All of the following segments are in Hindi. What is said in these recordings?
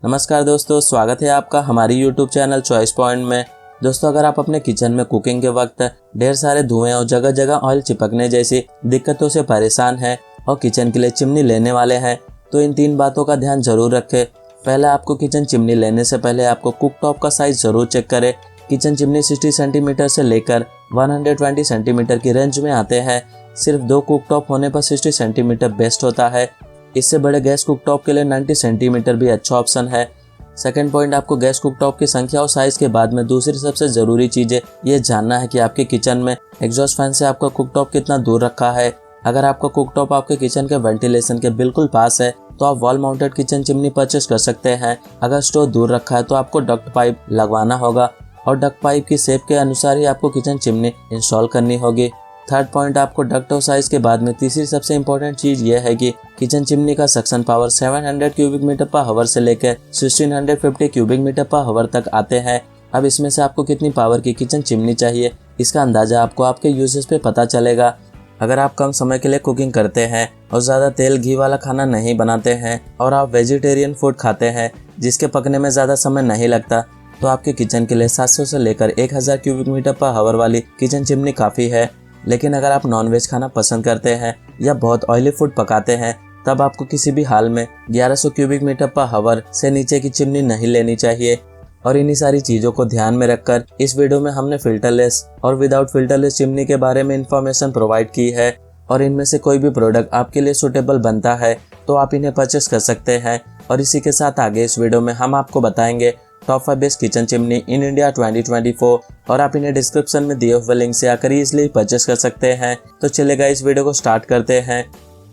नमस्कार दोस्तों, स्वागत है आपका हमारी यूट्यूब चैनल चॉइस पॉइंट में। दोस्तों, अगर आप अपने किचन में कुकिंग के वक्त ढेर सारे धुएं और जगह जगह ऑयल चिपकने जैसी दिक्कतों से परेशान हैं और किचन के लिए चिमनी लेने वाले हैं तो इन 3 बातों का ध्यान जरूर रखें। पहले आपको किचन चिमनी लेने से पहले आपको कुक टॉप का साइज जरूर चेक करें। किचन चिमनी 60 सेंटीमीटर से लेकर 120 सेंटीमीटर की रेंज में आते हैं। सिर्फ 2 कुक टॉप होने पर 60 सेंटीमीटर बेस्ट होता है। इससे बड़े गैस कुक टॉप के लिए 90 सेंटीमीटर भी अच्छा ऑप्शन है। सेकंड पॉइंट, आपको गैस कुक टॉप की संख्या और साइज के बाद में दूसरी सबसे ज़रूरी चीज़ ये जानना है कि आपके किचन में एग्जॉस्ट फैन से आपका कुक टॉप कितना दूर रखा है। अगर आपका कुक टॉप आपके किचन के वेंटिलेशन के बिल्कुल पास है तो आप wall mounted kitchen chimney purchase कर सकते हैं। अगर स्टोव दूर रखा है तो आपको डक्ट पाइप लगवाना होगा और डक्ट पाइप की शेप के अनुसार ही आपको किचन चिमनी इंस्टॉल करनी होगी। थर्ड पॉइंट, आपको डक्ट और साइज के बाद में तीसरी सबसे इम्पोर्टेंट चीज़ यह है कि किचन चिमनी का suction power 700 cubic metre per हावर से लेकर 1650 क्यूबिक मीटर पर हावर तक आते हैं। अब इसमें से आपको कितनी पावर की किचन चिमनी चाहिए, इसका अंदाज़ा आपको आपके यूजेस पे पता चलेगा। अगर आप कम समय के लिए कुकिंग करते हैं और ज़्यादा तेल घी वाला खाना नहीं बनाते हैं और आप वेजिटेरियन फूड खाते हैं जिसके पकने में ज़्यादा समय नहीं लगता, तो आपके किचन के लिए 700 से लेकर 1000 क्यूबिक मीटर पर हावर वाली किचन चिमनी काफ़ी है। लेकिन अगर आप नॉनवेज खाना पसंद करते हैं या बहुत ऑयली फूड पकाते हैं तब आपको किसी भी हाल में 1100 क्यूबिक मीटर पर हावर से नीचे की चिमनी नहीं लेनी चाहिए। और इन्हीं सारी चीज़ों को ध्यान में रखकर इस वीडियो में हमने फिल्टरलेस और विदाउट फिल्टरलेस चिमनी के बारे में इंफॉर्मेशन प्रोवाइड की है और इनमें से कोई भी प्रोडक्ट आपके लिए सूटेबल बनता है तो आप इन्हें परचेस कर सकते हैं। और इसी के साथ आगे इस वीडियो में हम आपको बताएंगे top 5 best kitchen chimney in India 2024 और आप इन्हें डिस्क्रिप्शन में दिए हुए लिंक से आकर इजीली परचेस कर सकते हैं। तो चलेगा, इस वीडियो को स्टार्ट करते हैं।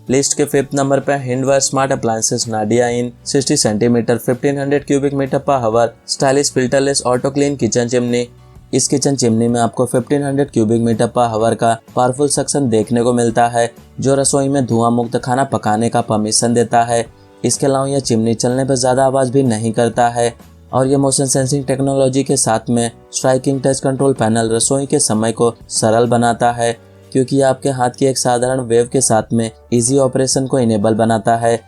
लिस्ट के 5th नंबर पर Hindware smart appliances Nadia in 60 centimetre 1500 cubic metre per hour stylish filterless auto clean kitchen chimney. इस किचन चिमनी में आपको 1500 क्यूबिक मीटर पर हावर का पावरफुल सक्शन देखने को मिलता है जो रसोई में धुआं मुक्त खाना पकाने का परमिशन देता है। इसके अलावा यह चिमनी चलने पर ज़्यादा आवाज़ भी नहीं करता है और ये मोशन सेंसिंग टेक्नोलॉजी के साथ में स्ट्राइकिंग टच कंट्रोल पैनल रसोई के समय को सरल बनाता है क्योंकि आपके हाथ की एक साधारण वेव के साथ में इजी ऑपरेशन को इनेबल बनाता है।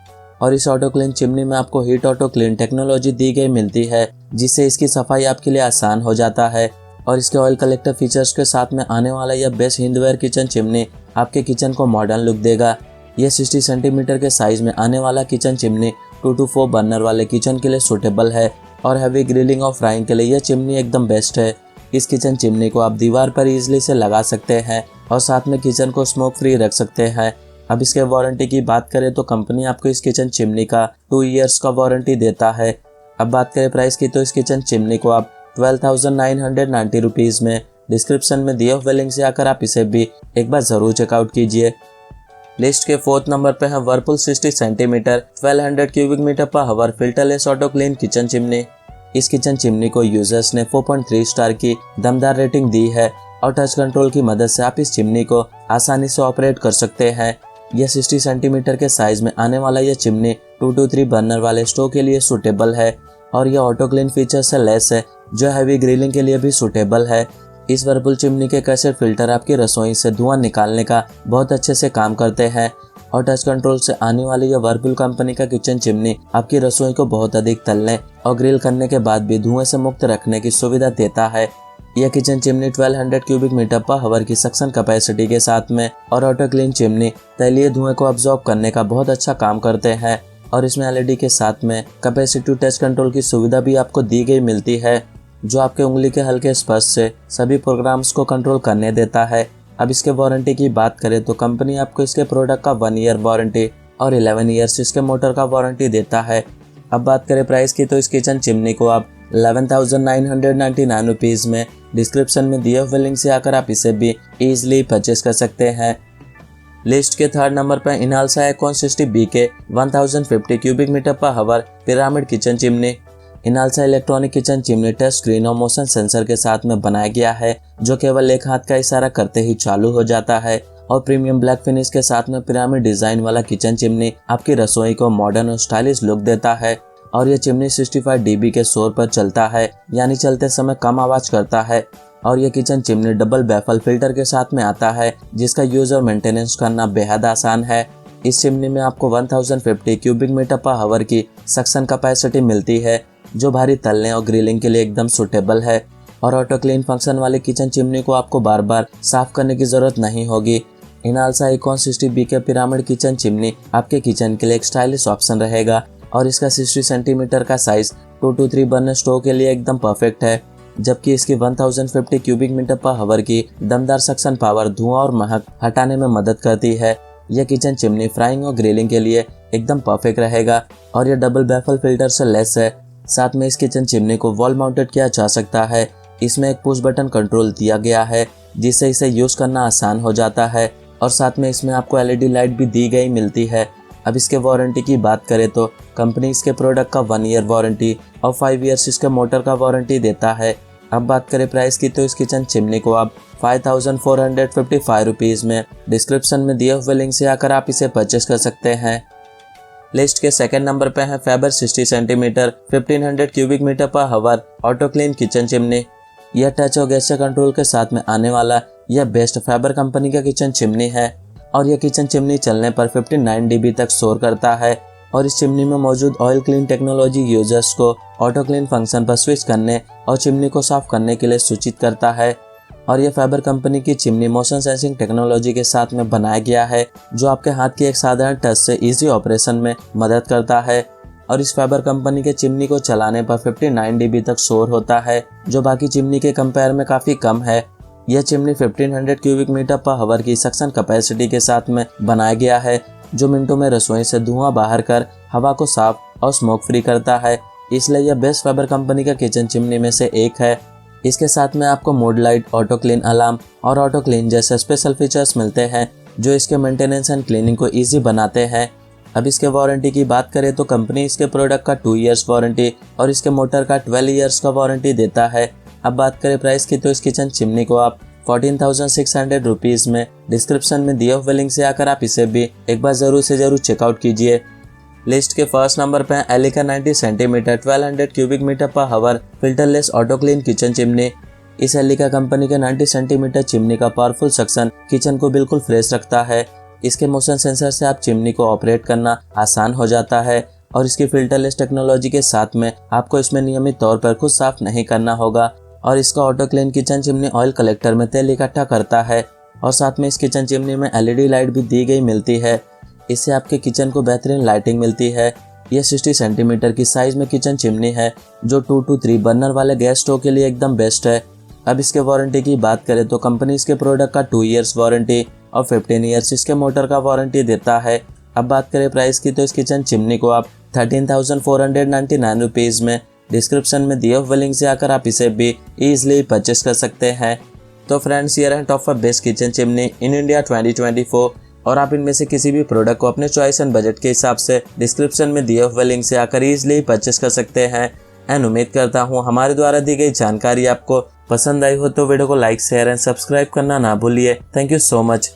और इस ऑटो क्लीन चिमनी में आपको हीट ऑटो क्लीन टेक्नोलॉजी दी गई मिलती है जिससे इसकी सफाई आपके लिए आसान हो जाता है। और इसके ऑयल कलेक्टर फीचर्स के साथ में आने वाला यह बेस्ट हिंदवेयर किचन चिमनी आपके किचन को मॉडर्न लुक देगा। यह 60 सेंटीमीटर के साइज में आने वाला किचन चिमनी 2 to 4 बर्नर वाले किचन के लिए सूटेबल है और हैवी ग्रिलिंग और फ्राइंग के लिए यह चिमनी एकदम बेस्ट है। इस किचन चिमनी को आप दीवार पर इजीली से लगा सकते हैं और साथ में किचन को स्मोक फ्री रख सकते हैं। अब इसके वारंटी की बात करें तो कंपनी आपको इस किचन चिमनी का 2 इयर्स का वारंटी देता है। अब बात करें प्राइस की तो इस किचन चिमनी को आप 12,990 रुपीज़ में डिस्क्रिप्शन में दिए हुए लिंक से आकर आप इसे भी एक बार ज़रूर चेकआउट कीजिए। लिस्ट के 4th नंबर पर है Whirlpool 60 centimetre 1200 cubic metre per hour filterless auto clean kitchen chimney. इस किचन चिमनी को यूजर्स ने 4.3 स्टार की दमदार रेटिंग दी है और टच कंट्रोल की मदद से आप इस चिमनी को आसानी से ऑपरेट कर सकते हैं। यह 60 सेंटीमीटर के साइज में आने वाला यह चिमनी 2 to 3 बर्नर वाले स्टोव के लिए सूटेबल है और यह ऑटो क्लीन फीचर से लैस है जो हैवी ग्रिलिंग के लिए भी सूटेबल है। इस वर्लपूल चिमनी के कैसेट फिल्टर आपकी रसोई से धुआं निकालने का बहुत अच्छे से काम करते हैं और टच कंट्रोल से आने वाली यह वर्लपूल कंपनी का किचन चिमनी आपकी रसोई को बहुत अधिक तलने और ग्रिल करने के बाद भी धुएं से मुक्त रखने की सुविधा देता है। यह kitchen chimney 1200 cubic metre per हावर की सक्शन कैपेसिटी के साथ में और ऑटो क्लीन चिमनी तैलीय धुएं को अब्जॉर्ब करने का बहुत अच्छा काम करते हैं और इसमें एलईडी के साथ में कैपेसिटिव टच कंट्रोल की सुविधा भी आपको दी गई मिलती है जो आपके उंगली के हल्के स्पर्श से सभी प्रोग्राम्स को कंट्रोल करने देता है। अब इसके वारंटी की बात करें तो कंपनी आपको इसके प्रोडक्ट का 1 ईयर वारंटी और 11 ईयर्स इसके मोटर का वारंटी देता है। अब बात करें प्राइस की तो इस किचन चिमनी को आप 11,999 रुपीज़ में डिस्क्रिप्शन में दिए हुए लिंक से आकर आप इसे भी ईजिली परचेस कर सकते हैं। लिस्ट के 3rd नंबर पर इनालसा एकोन 60 BK 1050 cubic metre per hour pyramid kitchen chimney. Inalsa electronic kitchen chimney touch screen और मोशन सेंसर के साथ में बनाया गया है जो केवल एक हाथ का इशारा करते ही चालू हो जाता है और प्रीमियम ब्लैक फिनिश के साथ में पिरामिड डिजाइन वाला किचन चिमनी आपकी रसोई को मॉडर्न और स्टाइलिश लुक देता है। और यह चिमनी 65 dB के शोर पर चलता है यानी चलते समय कम आवाज करता है और यह kitchen chimney double baffle filter के साथ में आता है जिसका यूज और मेंटेनेंस करना बेहद आसान है। इस चिमनी में आपको 1050 क्यूबिक मीटर पर आवर की सक्शन कैपेसिटी मिलती है, जो भारी तलने और ग्रिलिंग के लिए एकदम सुटेबल है। और ऑटो क्लीन फंक्शन वाली किचन चिमनी को आपको बार बार साफ करने की जरूरत नहीं होगी। इनालसा इकॉन 60B के पिरामिड किचन चिमनी आपके किचन के लिए एक स्टाइलिश ऑप्शन रहेगा और इसका 60 सेंटीमीटर का साइज 2 to 3 बर्नर स्टोव के लिए एकदम परफेक्ट है, जबकि इसकी 1050 क्यूबिक मीटर पर आवर की दमदार सक्शन पावर धुआं और महक हटाने में मदद करती है। यह किचन चिमनी फ्राइंग और ग्रिलिंग के लिए एकदम परफेक्ट रहेगा और यह डबल बैफल फिल्टर से लेस है। साथ में इस किचन चिमनी को वॉल माउंटेड किया जा सकता है। इसमें एक पुश बटन कंट्रोल दिया गया है, जिससे इसे यूज करना आसान हो जाता है और साथ में इसमें आपको LED लाइट भी दी गई मिलती है। अब इसके वारंटी की बात करें तो कंपनी इसके प्रोडक्ट का 1 ईयर वारंटी और 5 ईयर्स इसके मोटर का वारंटी देता है। अब बात करें प्राइस की तो इस किचन चिमनी को आप 5455 रुपीज़ में डिस्क्रिप्शन में दिए हुए लिंक से आकर आप इसे परचेस कर सकते हैं। लिस्ट के सेकंड नंबर पे है Faber 60 centimetre 1500 cubic metre per hour auto clean kitchen chimney. यह टच और गेस्चर कंट्रोल के साथ में आने वाला यह बेस्ट फेबर कंपनी का किचन चिमनी है और यह किचन चिमनी चलने पर 59 dB तक शोर करता है और इस चिमनी में मौजूद ऑयल क्लीन टेक्नोलॉजी यूजर्स को ऑटो क्लीन फंक्शन पर स्विच करने और चिमनी को साफ करने के लिए सूचित करता है। और यह फेबर कंपनी की चिमनी मोशन सेंसिंग टेक्नोलॉजी के साथ में बनाया गया है, जो आपके हाथ की एक साधारण टच से इजी ऑपरेशन में मदद करता है। और इस फेबर कंपनी के चिमनी को चलाने पर 59 dB तक शोर होता है, जो बाकी चिमनी के कंपेयर में काफ़ी कम है। यह chimney 1500 cubic metre per hour की सक्शन कैपेसिटी के साथ में बनाया गया है, जो मिनटों में रसोई से धुआं बाहर कर हवा को साफ और स्मोक फ्री करता है। इसलिए यह बेस्ट फेबर कंपनी का किचन चिमनी में से एक है। इसके साथ में आपको mode light, auto clean alarm और ऑटो क्लीन जैसे स्पेशल फीचर्स मिलते हैं, जो इसके मेंटेनेंस एंड क्लीनिंग को ईजी बनाते हैं। अब इसके वारंटी की बात करें तो कंपनी इसके प्रोडक्ट का 2 ईयर्स वारंटी और इसके मोटर का 12 ईयर्स का वारंटी देता है। अब बात करें प्राइस की तो इस किचन चिमनी को आप 14,600 रुपीज़ में डिस्क्रिप्शन में दिए हुए लिंक से आकर आप इसे भी एक बार ज़रूर से ज़रूर चेकआउट कीजिए। लिस्ट के फर्स्ट नंबर पे है Elica 90 centimetre 1200 cubic metre per hour filterless auto clean kitchen chimney. इस एलिका कंपनी के 90 सेंटीमीटर चिमनी का पावरफुल सक्शन किचन को बिल्कुल फ्रेश रखता है। इसके मोशन सेंसर से आप चिमनी को ऑपरेट करना आसान हो जाता है और इसकी फिल्टरलेस टेक्नोलॉजी के साथ में आपको इसमें नियमित तौर पर खुद साफ नहीं करना होगा। और इसका auto clean kitchen chimney oil collector में तेल इकट्ठा करता है और साथ में इस किचन चिमनी में LED लाइट भी दी गई मिलती है। इससे आपके किचन को बेहतरीन लाइटिंग मिलती है। यह 60 सेंटीमीटर की साइज में किचन चिमनी है, जो 2 to 3 बर्नर वाले गैस स्टोव के लिए एकदम बेस्ट है। अब इसके वारंटी की बात करें तो कंपनी इसके प्रोडक्ट का 2 ईयर्स वारंटी और 15 ईयर्स इसके मोटर का वारंटी देता है। अब बात करें प्राइस की तो इस किचन चिमनी को आप 13,499 रुपीज़ में डिस्क्रिप्शन में दिए हुए लिंक से आकर आप इसे भी ईजिली परचेस कर सकते हैं। तो फ्रेंड्स, ये रहे top 5 best kitchen chimney in India 2024 और आप इनमें से किसी भी प्रोडक्ट को अपने चॉइस एंड बजट के हिसाब से डिस्क्रिप्शन में दिए हुए लिंक से आकर ईजिली परचेस कर सकते हैं। एंड उम्मीद करता हूँ हमारे द्वारा दी गई जानकारी आपको पसंद आई हो तो वीडियो को लाइक, शेयर एंड सब्सक्राइब करना ना भूलिए। Thank you so much.